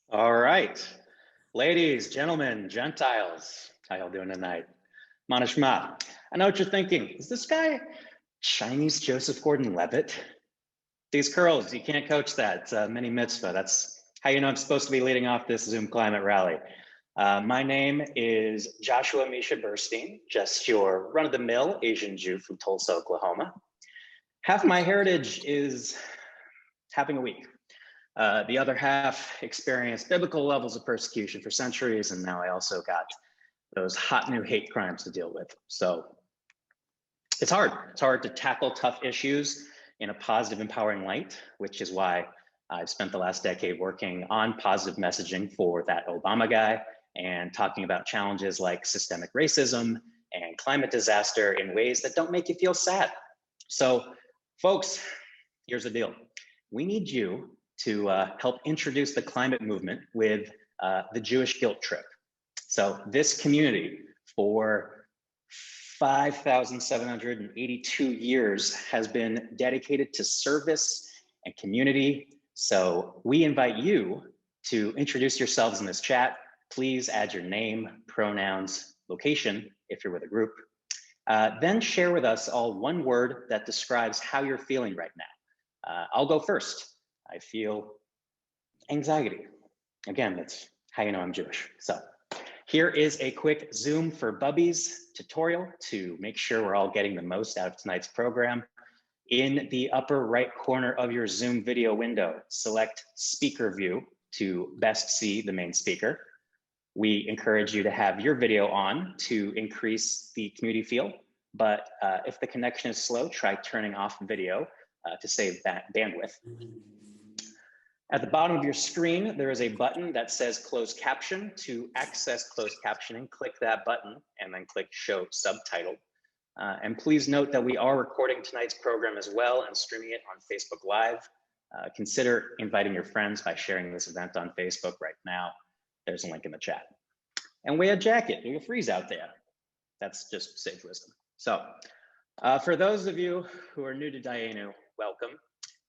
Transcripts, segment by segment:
All right, ladies, gentlemen, Gentiles, how y'all doing tonight? Manishma, I know what you're thinking. Is this guy Chinese Joseph Gordon-Levitt? These curls, you can't coach that. It's a mini mitzvah. That's how you know I'm supposed to be leading off this Zoom climate rally. My name is Joshua Misha Burstein, just your run-of-the-mill Asian Jew from Tulsa, Oklahoma. Half my heritage is having a week. The other half experienced biblical levels of persecution for centuries, and now I also got those hot new hate crimes to deal with. So it's hard. It's hard to tackle tough issues in a positive, empowering light, which is why I've spent the last decade working on positive messaging for that Obama guy and talking about challenges like systemic racism and climate disaster in ways that don't make you feel sad. So, folks, here's the deal. We need you to help introduce the climate movement with the Jewish guilt trip. So this community for 5,782 years has been dedicated to service and community. So we invite you to introduce yourselves in this chat. Please add your name, pronouns, location, if you're with a group. Then share with us all one word that describes how you're feeling right now. I'll go first. I feel anxiety. Again, that's how you know I'm Jewish. So here is a quick Zoom for Bubbies tutorial to make sure we're all getting the most out of tonight's program. In the upper right corner of your Zoom video window, select speaker view to best see the main speaker. We encourage you to have your video on to increase the community feel, but if the connection is slow, try turning off video to save that bandwidth. At the bottom of your screen, there is a button that says closed caption. To access closed captioning, click that button and then click show subtitle. And please note that we are recording tonight's program as well and streaming it on Facebook Live. Consider inviting your friends by sharing this event on Facebook right now. There's a link in the chat. And wear a jacket, you'll freeze out there. That's just sage wisdom. So for those of you who are new to Dayenu, welcome.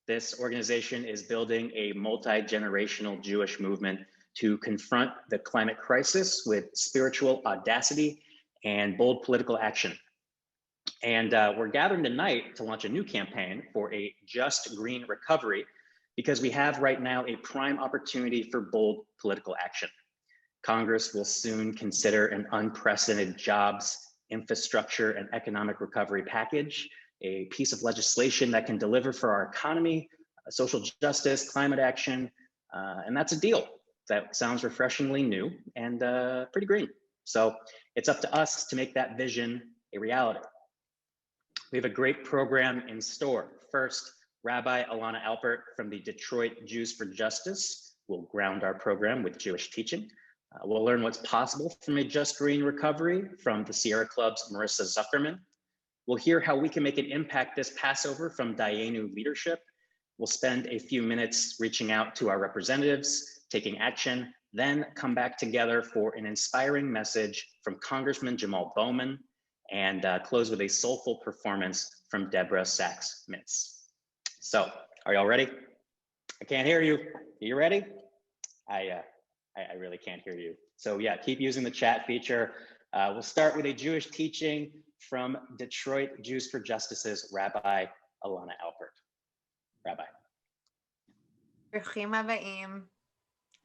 This organization is building a multi-generational Jewish movement to confront the climate crisis with spiritual audacity and bold political action. And we're gathering tonight to launch a new campaign for a just green recovery because we have right now a prime opportunity for bold political action. Congress will soon consider an unprecedented jobs, infrastructure, and economic recovery package, a piece of legislation that can deliver for our economy, social justice, climate action, and that's a deal that sounds refreshingly new and pretty green. So it's up to us to make that vision a reality. We have a great program in store. First, Rabbi Alana Alpert from the Detroit Jews for Justice will ground our program with Jewish teaching. We'll learn what's possible from a just green recovery from the Sierra Club's Morrisa Zuckerman. We'll hear how we can make an impact this Passover from Dayenu leadership. We'll spend a few minutes reaching out to our representatives, taking action, then come back together for an inspiring message from Congressman Jamal Bowman and close with a soulful performance from Deborah Sachs-Mintz. So, are y'all ready? I can't hear you. Are you ready? I really can't hear you. So yeah, keep using the chat feature. We'll start with a Jewish teaching from Detroit Jews for Justice's Rabbi Alana Alpert. Rabbi. Bruchim habayim.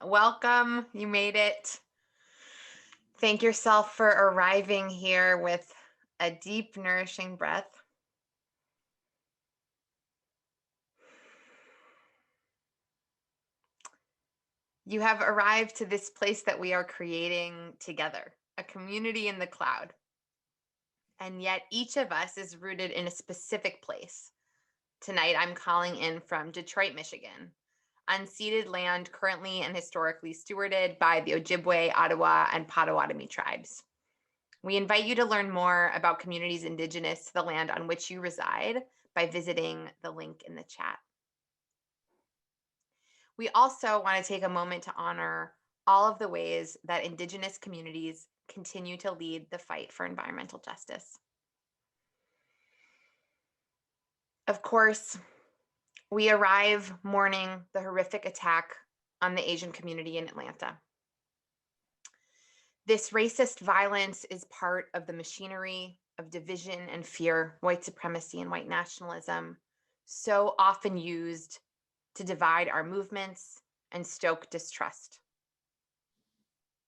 Welcome, you made it. Thank yourself for arriving here with a deep, nourishing breath. You have arrived to this place that we are creating together, a community in the cloud. And yet each of us is rooted in a specific place. Tonight, I'm calling in from Detroit, Michigan, unceded land currently and historically stewarded by the Ojibwe, Ottawa, and Potawatomi tribes. We invite you to learn more about communities indigenous to the land on which you reside by visiting the link in the chat. We also want to take a moment to honor all of the ways that indigenous communities continue to lead the fight for environmental justice. Of course, we arrive mourning the horrific attack on the Asian community in Atlanta. This racist violence is part of the machinery of division and fear, white supremacy and white nationalism, so often used to divide our movements and stoke distrust.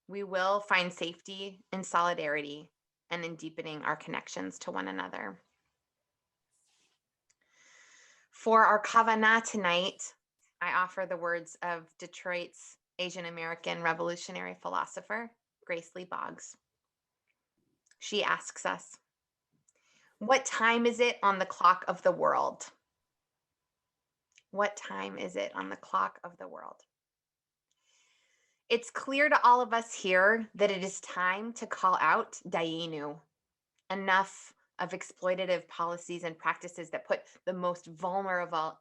We will find safety in solidarity and in deepening our connections to one another. For our kavanah tonight, I offer the words of Detroit's Asian American revolutionary philosopher, Grace Lee Boggs. She asks us, what time is it on the clock of the world? What time is it on the clock of the world? It's clear to all of us here that it is time to call out Dayenu. Enough of exploitative policies and practices that put the most vulnerable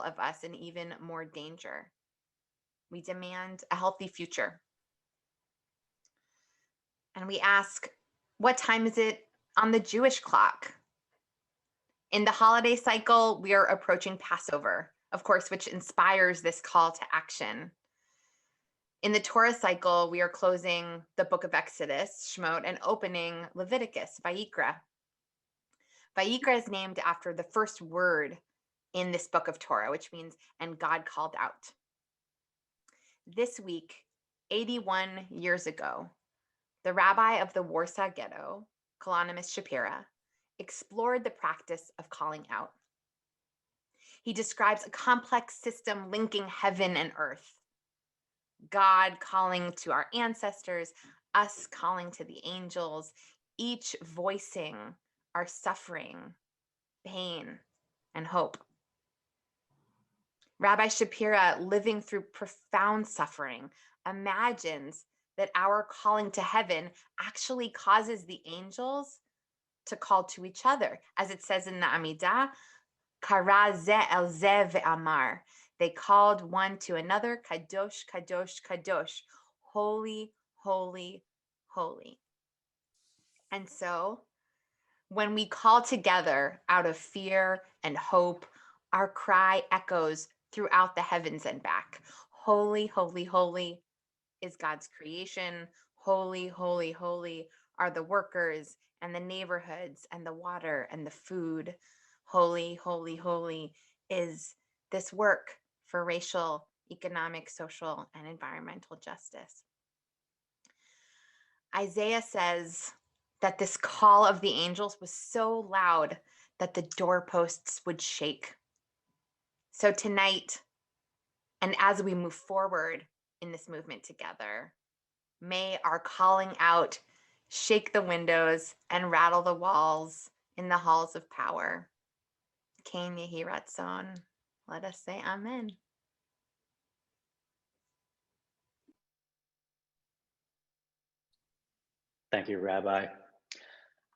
of us in even more danger. We demand a healthy future. And we ask, what time is it on the Jewish clock? In the holiday cycle, we are approaching Passover, of course, which inspires this call to action. In the Torah cycle, we are closing the book of Exodus, Shemot, and opening Leviticus, Vayikra. Vayikra is named after the first word in this book of Torah, which means, and God called out. This week, 81 years ago, the Rabbi of the Warsaw Ghetto, Kalonymus Shapira, explored the practice of calling out. He describes a complex system linking heaven and earth. God calling to our ancestors, us calling to the angels, each voicing our suffering, pain, and hope. Rabbi Shapira, living through profound suffering, imagines that our calling to heaven actually causes the angels to call to each other. As it says in the Amidah, Kara ze el ze ve'amar. They called one to another, Kadosh, Kadosh, Kadosh, holy, holy, holy. And so when we call together out of fear and hope, our cry echoes throughout the heavens and back. Holy, holy, holy is God's creation. Holy, holy, holy are the workers and the neighborhoods and the water and the food. Holy, holy, holy is this work for racial, economic, social, and environmental justice. Isaiah says that this call of the angels was so loud that the doorposts would shake. So tonight, and as we move forward in this movement together, may our calling out shake the windows and rattle the walls in the halls of power. Ken Yehi Ratzon. Let us say amen. Thank you, Rabbi.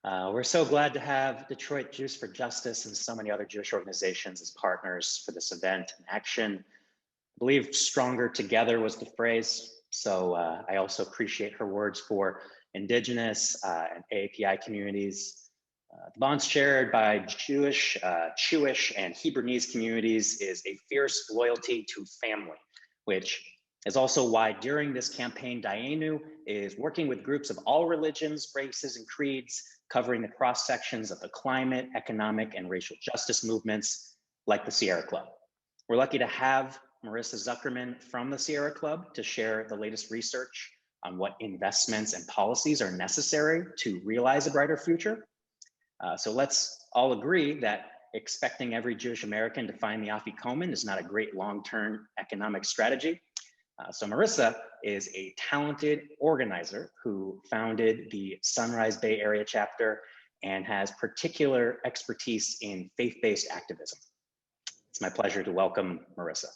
We're so glad to have Detroit Jews for Justice and so many other Jewish organizations as partners for this event and action. I believe stronger together was the phrase. So I also appreciate her words for Indigenous and AAPI communities. The bonds shared by Jewish, and Hebrewese communities is a fierce loyalty to family, which is also why during this campaign, Dayenu is working with groups of all religions, races, and creeds, covering the cross sections of the climate, economic, and racial justice movements like the Sierra Club. We're lucky to have Morrisa Zuckerman from the Sierra Club to share the latest research on what investments and policies are necessary to realize a brighter future. So let's all agree that expecting every Jewish American to find the Afikoman is not a great long-term economic strategy. So Morrisa is a talented organizer who founded the Sunrise Bay Area chapter and has particular expertise in faith-based activism. It's my pleasure to welcome Morrisa.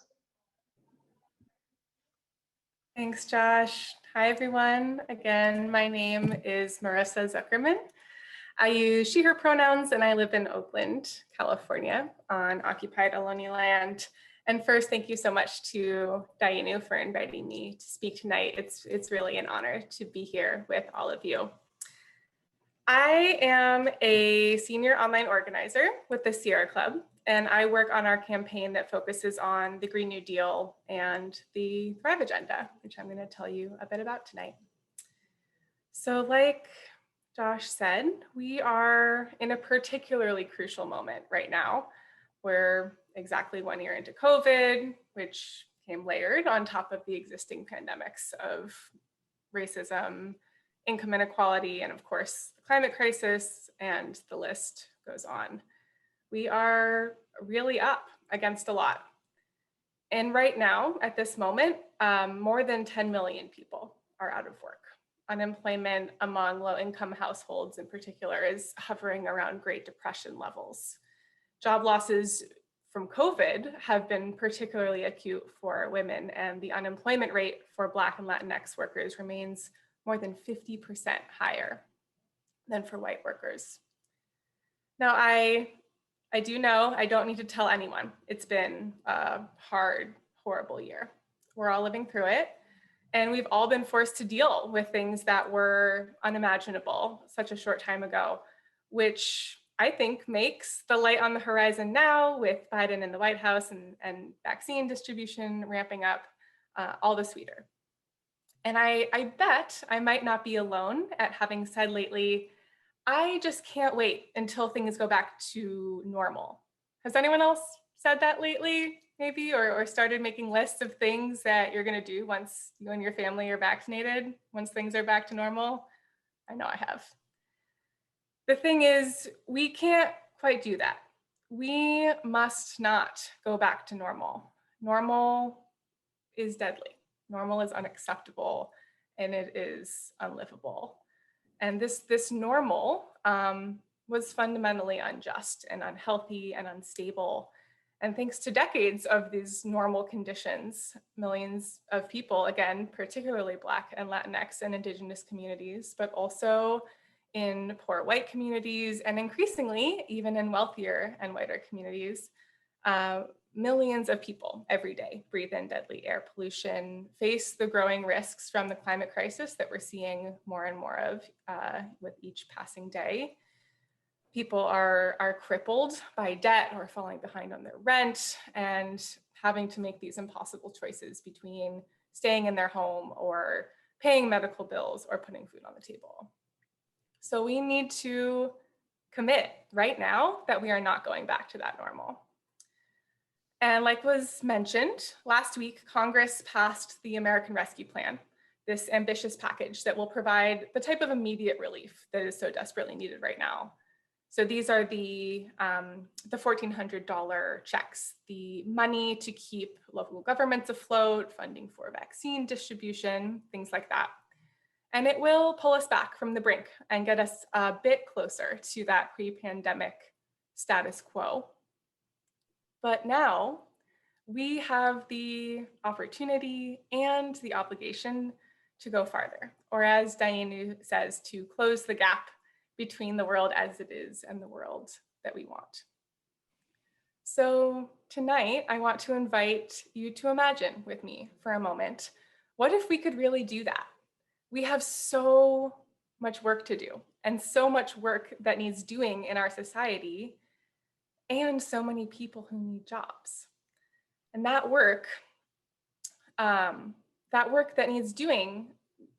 Thanks, Josh. Hi, everyone. Again, my name is Morrisa Zuckerman. I use she, her pronouns, and I live in Oakland, California, on occupied Ohlone land. And first, thank you so much to Dayenu for inviting me to speak tonight. It's really an honor to be here with all of you. I am a senior online organizer with the Sierra Club, and I work on our campaign that focuses on the Green New Deal and the Thrive Agenda, which I'm going to tell you a bit about tonight. So like Josh said, we are in a particularly crucial moment right now. We're exactly 1 year into COVID, which came layered on top of the existing pandemics of racism, income inequality, and of course, the climate crisis, and the list goes on. We are really up against a lot. And right now, at this moment, more than 10 million people are out of work. Unemployment among low-income households in particular is hovering around Great Depression levels. Job losses from COVID have been particularly acute for women, and the unemployment rate for Black and Latinx workers remains more than 50% higher than for white workers. Now, I do know I don't need to tell anyone it's been a hard, horrible year. We're all living through it, and we've all been forced to deal with things that were unimaginable such a short time ago, which I think makes the light on the horizon now with Biden in the White House and vaccine distribution ramping up all the sweeter. And I bet I might not be alone at having said lately, I just can't wait until things go back to normal. Has anyone else said that lately, maybe, or started making lists of things that you're gonna do once you and your family are vaccinated, once things are back to normal? I know I have. The thing is, we can't quite do that. We must not go back to normal. Normal is deadly. Normal is unacceptable, and it is unlivable. And this normal was fundamentally unjust and unhealthy and unstable. And thanks to decades of these normal conditions, millions of people, again, particularly Black and Latinx and Indigenous communities, but also in poor white communities, and increasingly even in wealthier and whiter communities, millions of people every day breathe in deadly air pollution, face the growing risks from the climate crisis that we're seeing more and more of with each passing day. People are crippled by debt or falling behind on their rent and having to make these impossible choices between staying in their home or paying medical bills or putting food on the table. So we need to commit right now that we are not going back to that normal. And like was mentioned, last week, Congress passed the American Rescue Plan, this ambitious package that will provide the type of immediate relief that is so desperately needed right now. So these are the $1,400 checks, the money to keep local governments afloat, funding for vaccine distribution, things like that. And it will pull us back from the brink and get us a bit closer to that pre-pandemic status quo. But now we have the opportunity and the obligation to go farther, or as Dayenu says, to close the gap between the world as it is and the world that we want. So tonight, I want to invite you to imagine with me for a moment, what if we could really do that? We have so much work to do and so much work that needs doing in our society and so many people who need jobs. And that work that needs doing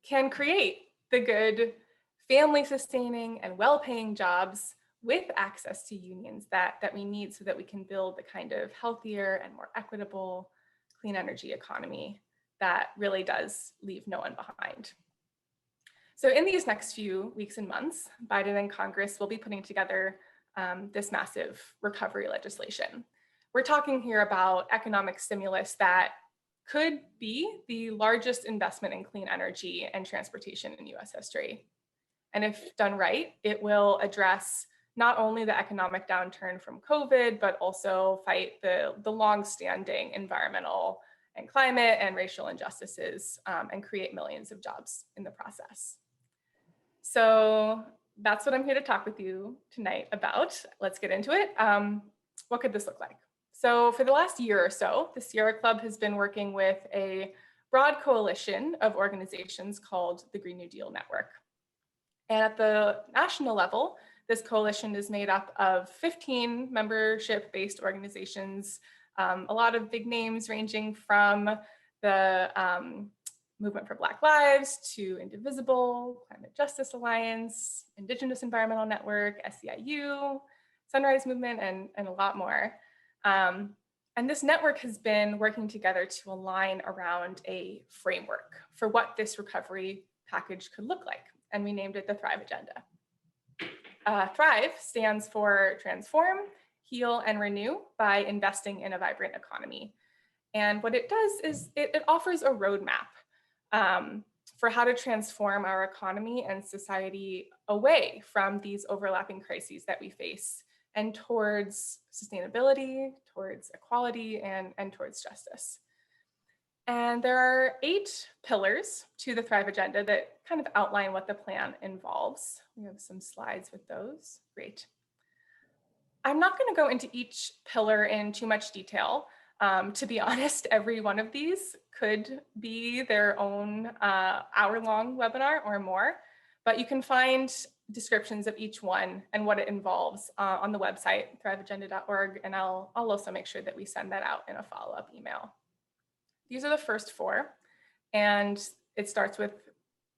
can create the good family sustaining and well-paying jobs with access to unions that we need so that we can build the kind of healthier and more equitable clean energy economy that really does leave no one behind. So in these next few weeks and months, Biden and Congress will be putting together this massive recovery legislation. We're talking here about economic stimulus that could be the largest investment in clean energy and transportation in US history. And if done right, it will address not only the economic downturn from COVID, but also fight the long-standing environmental and climate and racial injustices and create millions of jobs in the process. So that's what I'm here to talk with you tonight about. Let's get into it. What could this look like? So for the last year or so, the Sierra Club has been working with a broad coalition of organizations called the Green New Deal Network. And at the national level, This coalition is made up of 15 membership-based organizations, a lot of big names ranging from the Movement for Black Lives to Indivisible, Climate Justice Alliance, Indigenous Environmental Network, SEIU, Sunrise Movement, and a lot more. And this network has been working together to align around a framework for what this recovery package could look like. And we named it the Thrive Agenda. Thrive stands for transform, heal, and renew by investing in a vibrant economy. And what it does is it offers a roadmap for how to transform our economy and society away from these overlapping crises that we face and towards sustainability, towards equality, and towards justice. And there are 8 pillars to the Thrive Agenda that kind of outline what the plan involves. We have some slides with those. Great. I'm not going to go into each pillar in too much detail. To be honest, every one of these could be their own hour-long webinar or more, but you can find descriptions of each one and what it involves on the website, thriveagenda.org, and I'll also make sure that we send that out in a follow-up email. These are the first 4, and it starts with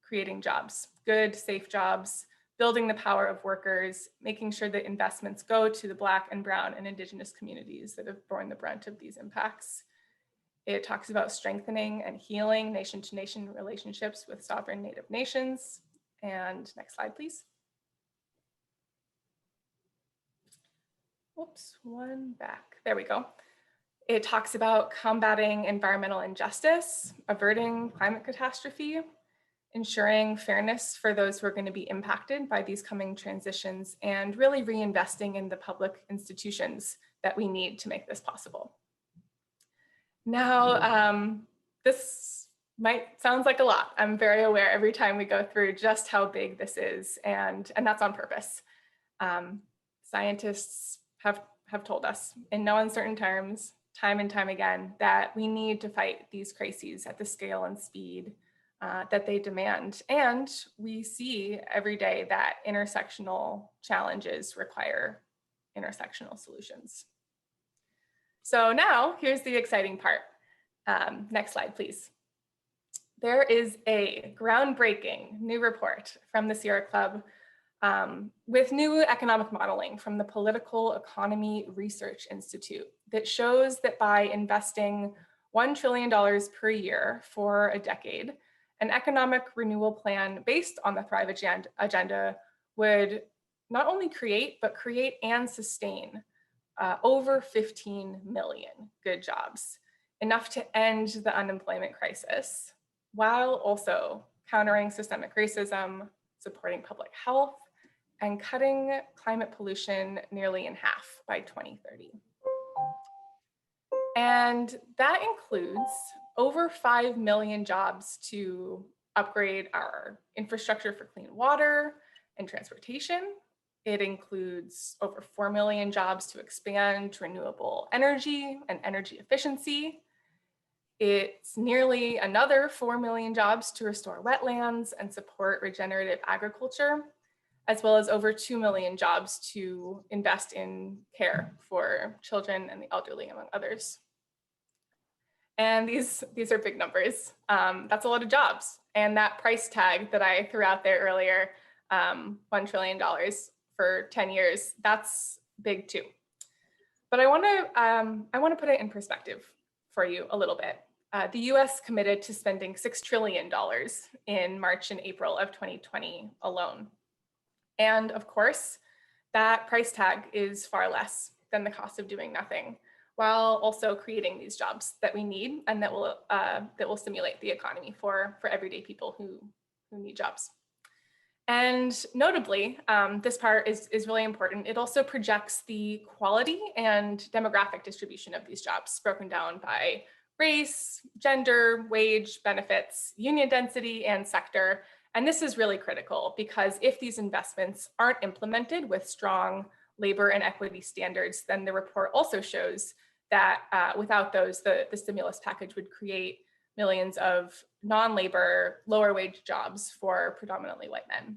creating jobs, good, safe jobs, building the power of workers, making sure that investments go to the Black and Brown and Indigenous communities that have borne the brunt of these impacts. It talks about strengthening and healing nation-to-nation relationships with sovereign Native nations. And next slide, please. Whoops, one back. There we go. It talks about combating environmental injustice, averting climate catastrophe, ensuring fairness for those who are going to be impacted by these coming transitions, and really reinvesting in the public institutions that we need to make this possible. Now, this sounds like a lot. I'm very aware every time we go through just how big this is, and that's on purpose. Scientists have told us in no uncertain terms, time and time again, that we need to fight these crises at the scale and speed that they demand. And we see every day that intersectional challenges require intersectional solutions. So now here's the exciting part. Next slide, please. There is a groundbreaking new report from the Sierra Club with new economic modeling from the Political Economy Research Institute that shows that by investing $1 trillion per year for a decade, an economic renewal plan based on the Thrive Agenda would not only create, but create and sustain over 15 million good jobs, enough to end the unemployment crisis, while also countering systemic racism, supporting public health, and cutting climate pollution nearly in half by 2030. And that includes over 5 million jobs to upgrade our infrastructure for clean water and transportation. It includes over 4 million jobs to expand renewable energy and energy efficiency. It's nearly another 4 million jobs to restore wetlands and support regenerative agriculture, as well as over 2 million jobs to invest in care for children and the elderly, among others. And these are big numbers. That's a lot of jobs. And that price tag that I threw out there earlier, $1 trillion for 10 years, that's big too. But I want to put it in perspective for you a little bit. The US committed to spending $6 trillion in March and April of 2020 alone. And of course, that price tag is far less than the cost of doing nothing, while also creating these jobs that we need and that will stimulate the economy for everyday people who need jobs. And notably, this part is really important. It also projects the quality and demographic distribution of these jobs, broken down by race, gender, wage, benefits, union density, and sector. And this is really critical because if these investments aren't implemented with strong labor and equity standards, then the report also shows that without those, the stimulus package would create millions of non-labor, lower wage jobs for predominantly white men.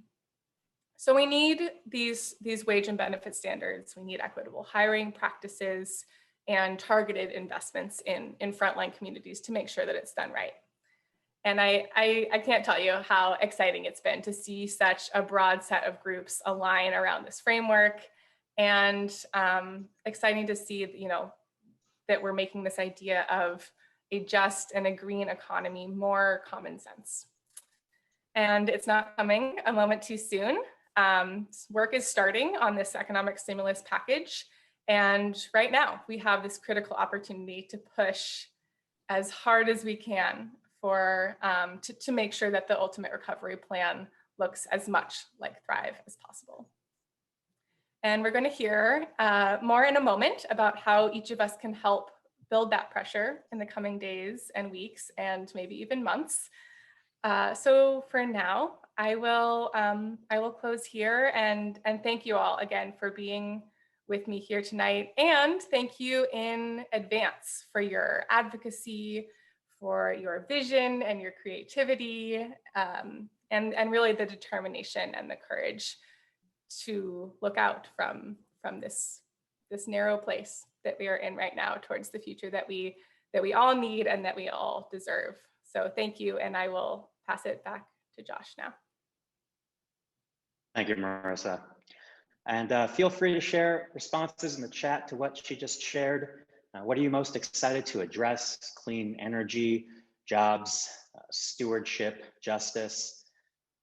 So we need these wage and benefit standards. We need equitable hiring practices and targeted investments in frontline communities to make sure that it's done right. And I can't tell you how exciting it's been to see such a broad set of groups align around this framework, and exciting to see, that we're making this idea of a just and a green economy more common sense. And it's not coming a moment too soon. Work is starting on this economic stimulus package. And right now we have this critical opportunity to push as hard as we can for to make sure that the ultimate recovery plan looks as much like Thrive as possible. And we're going to hear more in a moment about how each of us can help build that pressure in the coming days and weeks and maybe even months. So for now, I will close here and thank you all again for being with me here tonight. And thank you in advance for your advocacy, for your vision and your creativity, and really the determination and the courage to look out from this narrow place that we are in right now towards the future that we all need and that we all deserve. So thank you, and I will pass it back to Josh now. Thank you, Morrisa. And feel free to share responses in the chat to what she just shared. What are you most excited to address? Clean energy, jobs, stewardship, justice.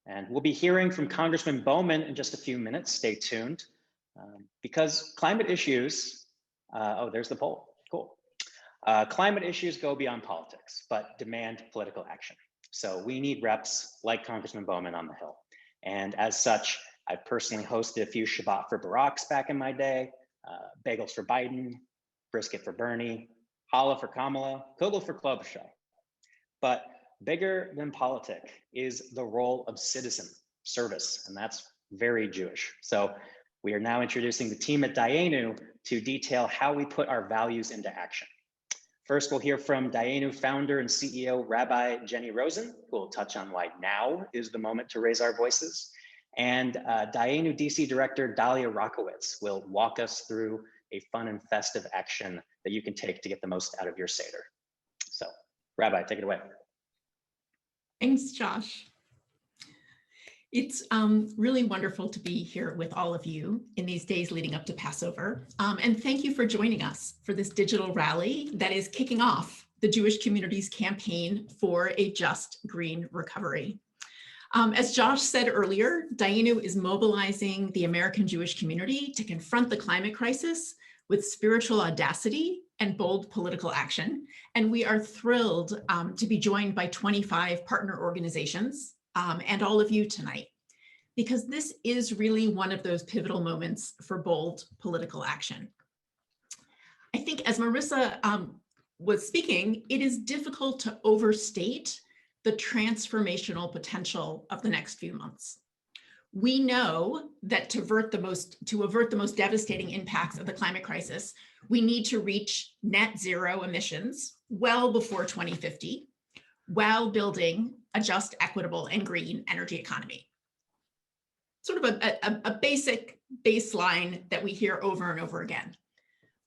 And we'll be hearing from Congressman Bowman in just a few minutes. Stay tuned. Because climate issues, oh, there's the poll, cool. Climate issues go beyond politics, but demand political action. So we need reps like Congressman Bowman on the Hill. And as such, I personally hosted a few Shabbat for Baracks back in my day, bagels for Biden, brisket for Bernie, challah for Kamala, kugel for Klobuchar. But bigger than politic is the role of citizen service, and that's very Jewish. So we are now introducing the team at Dayenu to detail how we put our values into action. First, we'll hear from Dayenu founder and CEO, Rabbi Jennie Rosenn, who will touch on why now is the moment to raise our voices. And Dayenu DC Director, Dalia Rockowitz, will walk us through a fun and festive action that you can take to get the most out of your Seder. So, Rabbi, take it away. Thanks, Josh. It's really wonderful to be here with all of you in these days leading up to Passover. And thank you for joining us for this digital rally that is kicking off the Jewish community's campaign for a just green recovery. As Josh said earlier, Dayenu is mobilizing the American Jewish community to confront the climate crisis with spiritual audacity and bold political action. And we are thrilled to be joined by 25 partner organizations and all of you tonight, because this is really one of those pivotal moments for bold political action. I think as Morrisa was speaking, it is difficult to overstate the transformational potential of the next few months. We know that to avert the most devastating impacts of the climate crisis, we need to reach net zero emissions well before 2050, while building a just, equitable, and green energy economy. Sort of a basic baseline that we hear over and over again.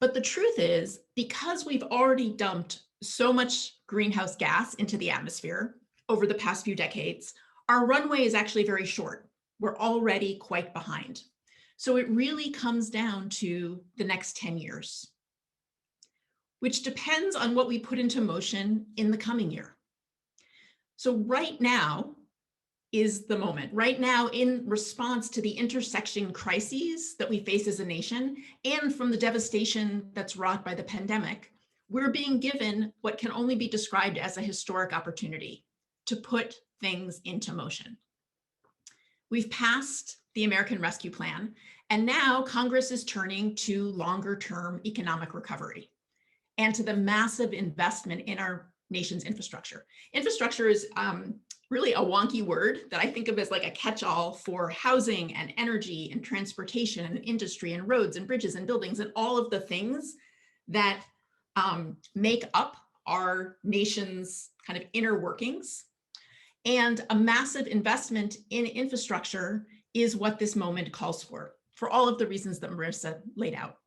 But the truth is, because we've already dumped so much greenhouse gas into the atmosphere over the past few decades, our runway is actually very short. We're already quite behind. So it really comes down to the next 10 years, which depends on what we put into motion in the coming year. So right now is the moment. Right now, in response to the intersection crises that we face as a nation and from the devastation that's wrought by the pandemic, we're being given what can only be described as a historic opportunity to put things into motion. We've passed the American Rescue Plan, and now Congress is turning to longer-term economic recovery and to the massive investment in our nation's infrastructure. Infrastructure is really a wonky word that I think of as like a catch-all for housing and energy and transportation and industry and roads and bridges and buildings and all of the things that make up our nation's kind of inner workings. And a massive investment in infrastructure is what this moment calls for all of the reasons that Morrisa laid out.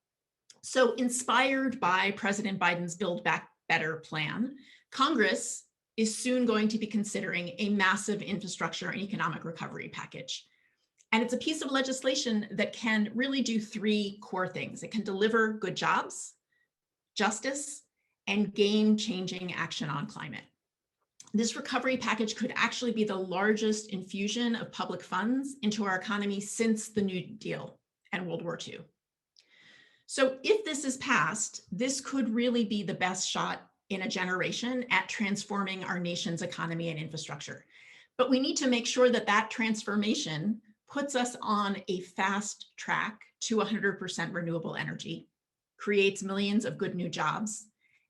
So inspired by President Biden's Build Back Better plan, Congress is soon going to be considering a massive infrastructure and economic recovery package. And it's a piece of legislation that can really do three core things. It can deliver good jobs, justice, and game-changing action on climate. This recovery package could actually be the largest infusion of public funds into our economy since the New Deal and World War II. So if this is passed, this could really be the best shot in a generation at transforming our nation's economy and infrastructure. But we need to make sure that that transformation puts us on a fast track to 100% renewable energy, creates millions of good new jobs,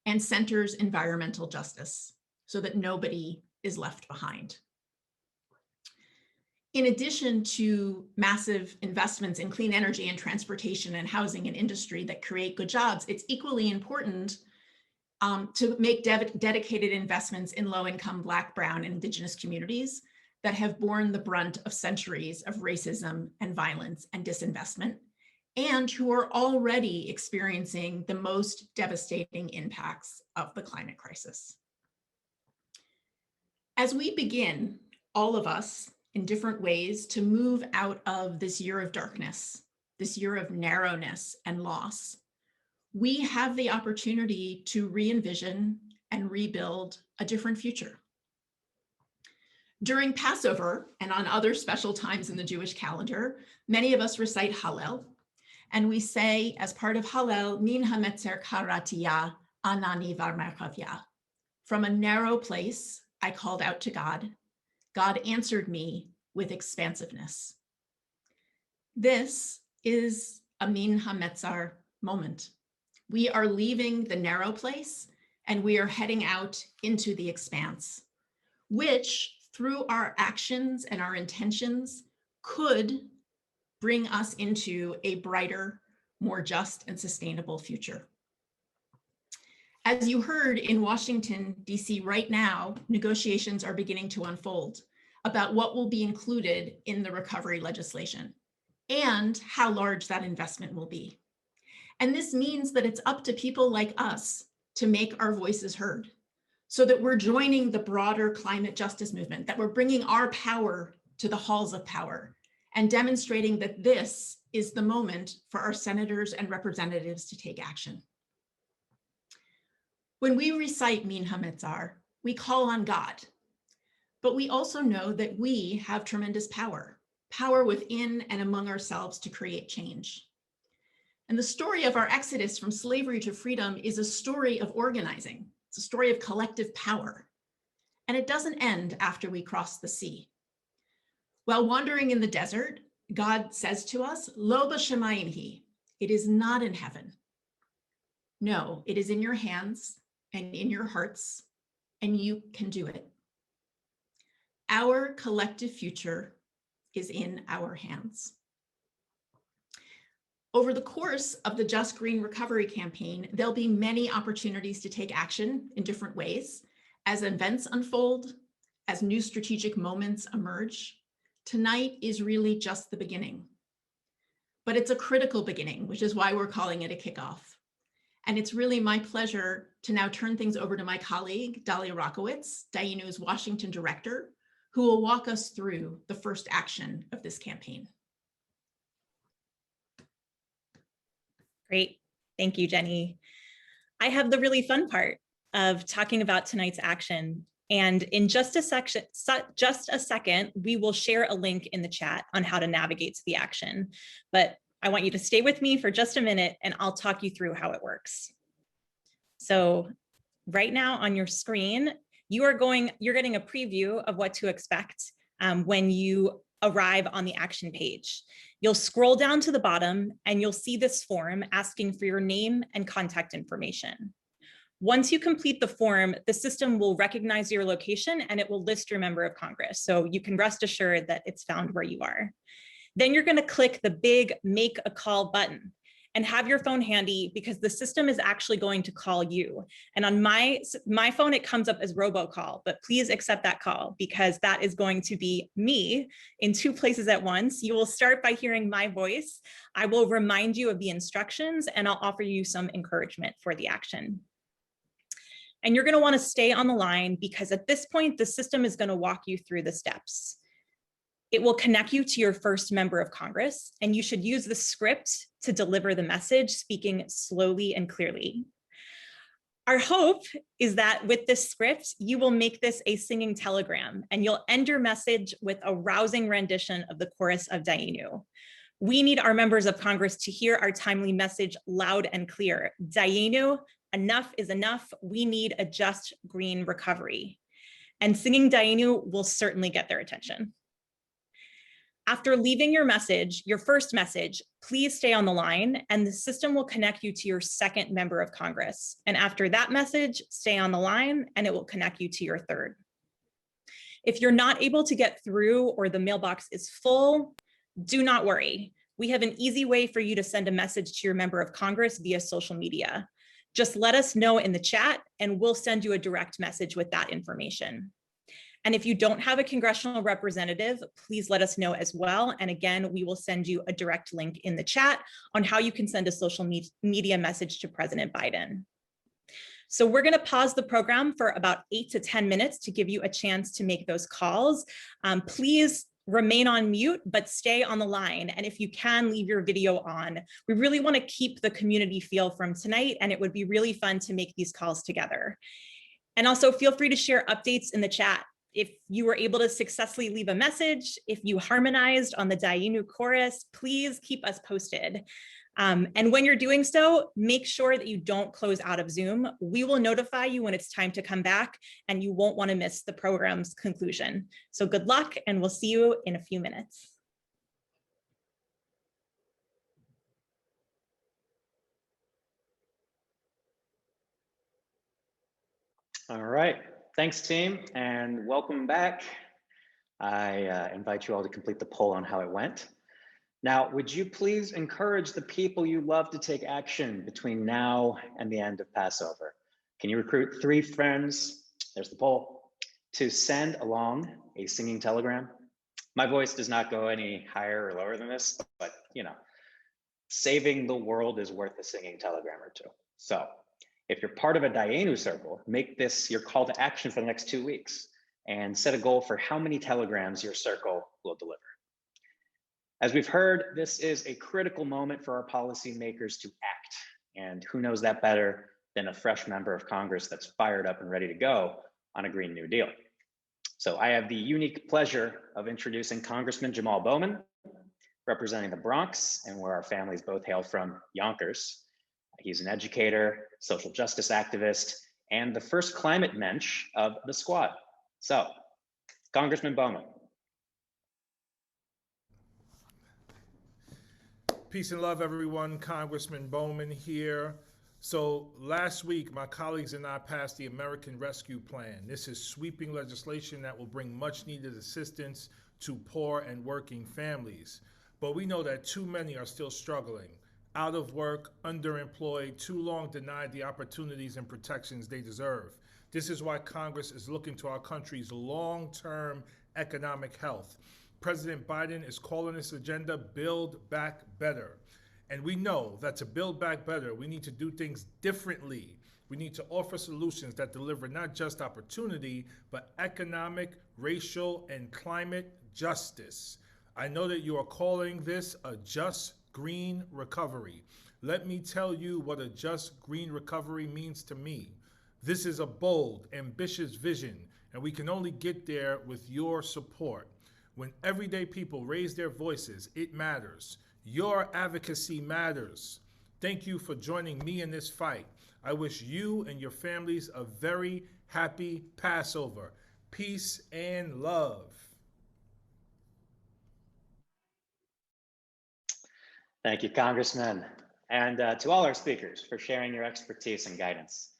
and centers environmental justice so that nobody is left behind. In addition to massive investments in clean energy and transportation and housing and industry that create good jobs, it's equally important to make dedicated investments in low-income Black, Brown, and Indigenous communities that have borne the brunt of centuries of racism and violence and disinvestment, and who are already experiencing the most devastating impacts of the climate crisis. As we begin, all of us, in different ways, to move out of this year of darkness, this year of narrowness and loss, we have the opportunity to re-envision and rebuild a different future. During Passover and on other special times in the Jewish calendar, many of us recite Hallel, and we say, as part of Hallel, Min hametzer karatiya anani varmerchavya. From a narrow place, I called out to God. God answered me with expansiveness. This is a Min hametzar moment. We are leaving the narrow place and we are heading out into the expanse, which through our actions and our intentions could bring us into a brighter, more just and sustainable future. As you heard in Washington, DC right now, negotiations are beginning to unfold about what will be included in the recovery legislation and how large that investment will be. And this means that it's up to people like us to make our voices heard so that we're joining the broader climate justice movement, that we're bringing our power to the halls of power and demonstrating that this is the moment for our senators and representatives to take action. When we recite Min hametzar, we call on God, but we also know that we have tremendous power within and among ourselves to create change. And the story of our exodus from slavery to freedom is a story of organizing. It's a story of collective power. And it doesn't end after we cross the sea. While wandering in the desert, God says to us, Lo b'shamayim hi, it is not in heaven. No, it is in your hands and in your hearts, and you can do it. Our collective future is in our hands. Over the course of the Just Green Recovery campaign, there'll be many opportunities to take action in different ways as events unfold, as new strategic moments emerge. Tonight is really just the beginning, but it's a critical beginning, which is why we're calling it a kickoff. And it's really my pleasure to now turn things over to my colleague, Dalia Rockowitz, Dayenu's Washington director, who will walk us through the first action of this campaign. Great. Thank you, Jennie. I have the really fun part of talking about tonight's action. And in just a second, we will share a link in the chat on how to navigate to the action. But I want you to stay with me for just a minute and I'll talk you through how it works. So right now on your screen, you're getting a preview of what to expect when you arrive on the action page. You'll scroll down to the bottom and you'll see this form asking for your name and contact information. Once you complete the form, the system will recognize your location and it will list your member of Congress. So you can rest assured that it's found where you are. Then you're going to click the big Make a Call button. And have your phone handy because the system is actually going to call you. And on my phone, it comes up as robocall, but please accept that call because that is going to be me in 2 places at once. You will start by hearing my voice. I will remind you of the instructions and I'll offer you some encouragement for the action. And you're going to want to stay on the line because at this point, the system is going to walk you through the steps. It will connect you to your first member of Congress, and you should use the script to deliver the message, speaking slowly and clearly. Our hope is that with this script, you will make this a singing telegram, and you'll end your message with a rousing rendition of the chorus of Dayenu. We need our members of Congress to hear our timely message loud and clear. Dayenu, enough is enough. We need a just green recovery. And singing Dayenu will certainly get their attention. After leaving your message, your first message, please stay on the line and the system will connect you to your second member of Congress. And after that message, stay on the line and it will connect you to your third. If you're not able to get through or the mailbox is full, do not worry. We have an easy way for you to send a message to your member of Congress via social media. Just let us know in the chat and we'll send you a direct message with that information. And if you don't have a congressional representative, please let us know as well. And again, we will send you a direct link in the chat on how you can send a social media message to President Biden. So we're going to pause the program for about 8 to 10 minutes to give you a chance to make those calls. Please remain on mute, but stay on the line. And if you can, leave your video on. We really want to keep the community feel from tonight, and it would be really fun to make these calls together. And also feel free to share updates in the chat. If you were able to successfully leave a message, if you harmonized on the Dayenu chorus, please keep us posted. And when you're doing so, make sure that you don't close out of Zoom. We will notify you when it's time to come back and you won't want to miss the program's conclusion. So good luck and we'll see you in a few minutes. All right. Thanks, team, and welcome back. I invite you all to complete the poll on how it went. Now, would you please encourage the people you love to take action between now and the end of Passover? Can you recruit 3 friends, there's the poll, to send along a singing telegram? My voice does not go any higher or lower than this, but you know, saving the world is worth a singing telegram or 2. So if you're part of a Dayenu circle, make this your call to action for the next 2 weeks and set a goal for how many telegrams your circle will deliver. As we've heard, this is a critical moment for our policymakers to act. And who knows that better than a fresh member of Congress that's fired up and ready to go on a Green New Deal. So I have the unique pleasure of introducing Congressman Jamal Bowman, representing the Bronx and where our families both hail from, Yonkers. He's an educator, social justice activist, and the first climate mensch of the squad. So, Congressman Bowman. Peace and love, everyone. Congressman Bowman here. So last week, my colleagues and I passed the American Rescue Plan. This is sweeping legislation that will bring much needed assistance to poor and working families. But we know that too many are still struggling, out of work, underemployed, too long denied the opportunities and protections they deserve. This is why Congress is looking to our country's long-term economic health. President Biden is calling this agenda Build Back Better. And we know that to build back better, we need to do things differently. We need to offer solutions that deliver not just opportunity, but economic, racial, and climate justice. I know that you are calling this a just green recovery. Let me tell you what a just green recovery means to me. This is a bold, ambitious vision, and we can only get there with your support. When everyday people raise their voices, it matters. Your advocacy matters. Thank you for joining me in this fight. I wish you and your families a very happy Passover. Peace and love. Thank you, Congressman, and to all our speakers for sharing your expertise and guidance.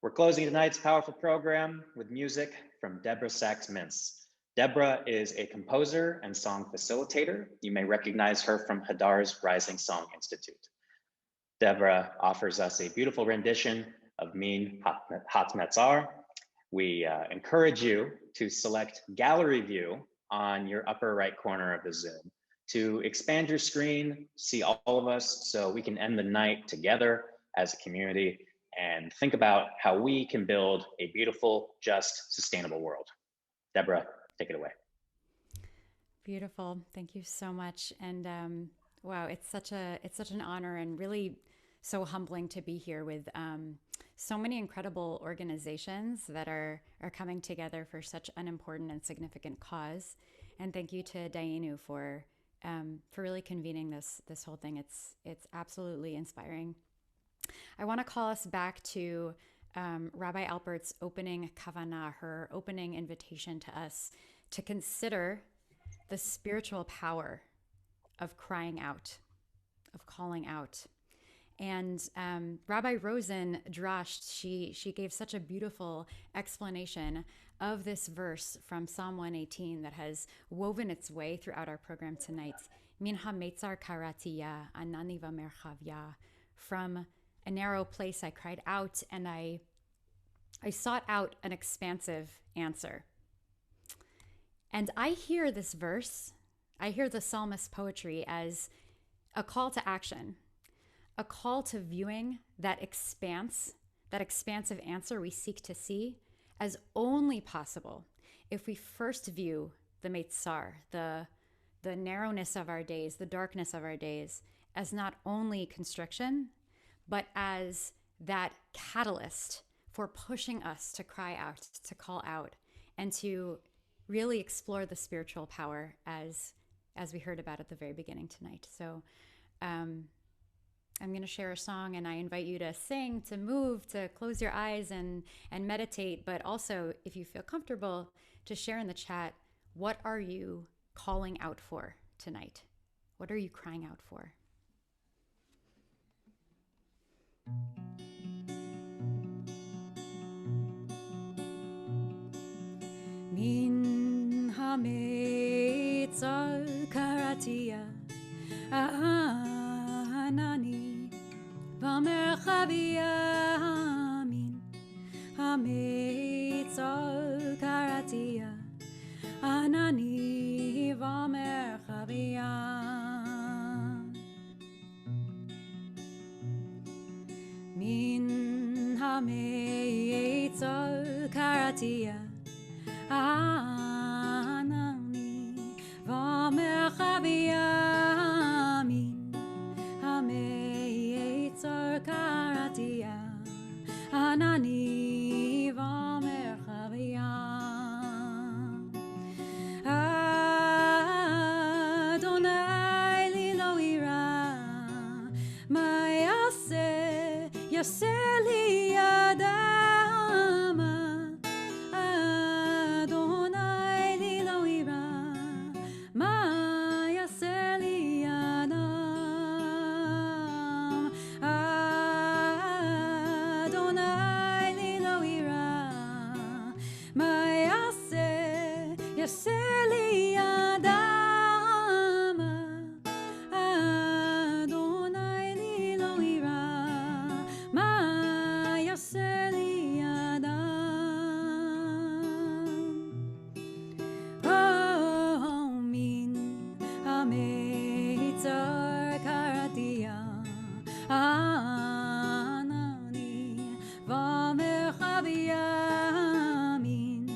We're closing tonight's powerful program with music from Deborah Sachs-Mintz. Deborah is a composer and song facilitator. You may recognize her from Hadar's Rising Song Institute. Deborah offers us a beautiful rendition of Min Hatmetzar. We encourage you to select gallery view on your upper right corner of the Zoom to expand your screen, see all of us so we can end the night together as a community and think about how we can build a beautiful, just, sustainable world. Deborah, take it away. Beautiful. Thank you so much. And wow, it's such an honor and really so humbling to be here with so many incredible organizations that are coming together for such an important and significant cause. And thank you to Dayenu for really convening this whole thing. It's absolutely inspiring. I want to call us back to Rabbi Alpert's opening kavanah, her opening invitation to us to consider the spiritual power of crying out, of calling out. And Rabbi Rosenn drashed, she gave such a beautiful explanation of this verse from Psalm 118 that has woven its way throughout our program tonight. Min hametzar karatiya anani v'merchavya. From a narrow place I cried out, and I sought out an expansive answer. And I hear this verse, I hear the psalmist's poetry as a call to action, a call to viewing that expanse, that expansive answer we seek to see as only possible if we first view the Meitzar, the narrowness of our days, the darkness of our days, as not only constriction, but as that catalyst for pushing us to cry out, to call out, and to really explore the spiritual power as we heard about at the very beginning tonight. So I'm going to share a song, and I invite you to sing, to move, to close your eyes and meditate, but also, if you feel comfortable, to share in the chat, what are you calling out for tonight? What are you crying out for? Min hametzar karatiya anani v'merchavia. Min hametzar karatiya anani v'merchavia. Min hametzar karatiya anani v'merchavia. Min hametzar karatiya anani v'merchavia. Adonai li lo ira, ma yaseh li adam. Adonai li lo ira, ma yaseh li adam. Adonai li lo ira, ma yaseh li adam. Adonai li lo ira, ma yaseh li adam. Oh, min hametzar karatiya anani v'merchavia. Min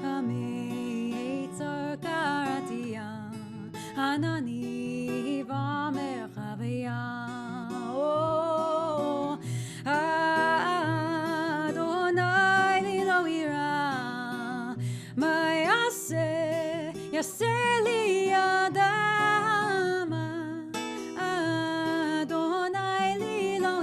hametzar karatiya anani v'merchavia. Oh, Adonai li lo ira, ma yaseh li adam. Adonai li lo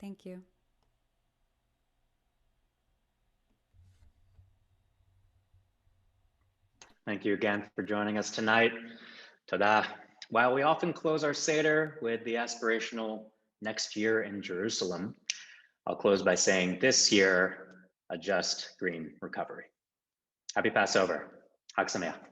Thank you. Thank you again for joining us tonight. Toda. While we often close our Seder with the aspirational next year in Jerusalem, I'll close by saying this year, a just green recovery. Happy Passover. Chag Sameach.